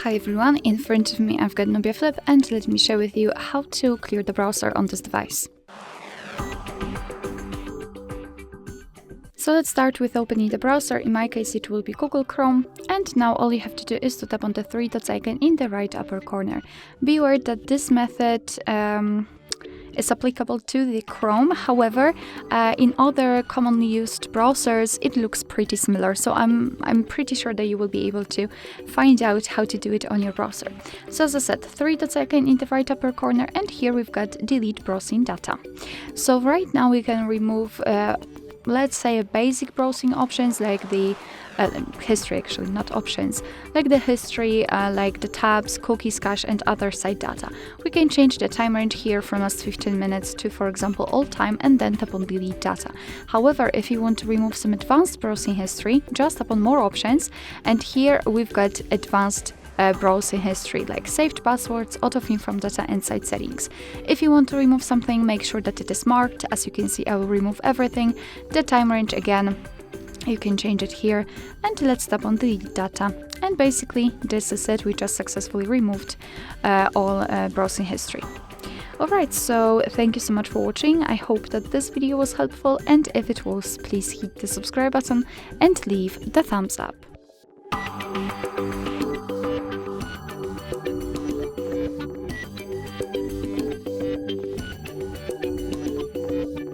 Hi everyone, in front of me I've got Nubia Flip and let me share with you how to clear the browser on this device. So let's start with opening the browser. In my case it will be Google Chrome, and now all you have to do is to tap on the three dots icon in the right upper corner. Be aware that this method is applicable to the Chrome. However, in other commonly used browsers it looks pretty similar, so I'm pretty sure that you will be able to find out how to do it on your browser. So as I said, three dots icon in the right upper corner, and here we've got delete browsing data. So right now we can remove let's say basic browsing options like the history, actually not options, like the history, like the tabs, cookies, cache and other site data. We can change the time range here from last 15 minutes to, for example, all time, and then tap on delete data. However, if you want to remove some advanced browsing history, just tap on more options, and here we've got advanced browsing history like saved passwords, autofill from data and site settings. If you want to remove something, make sure that it is marked. As you can see, I will remove everything. The time range again, you can change it here, and let's tap on delete data. And basically this is it. We just successfully removed all browsing history. Alright, so thank you so much for watching. I hope that this video was helpful, and if it was, please hit the subscribe button and leave the thumbs up.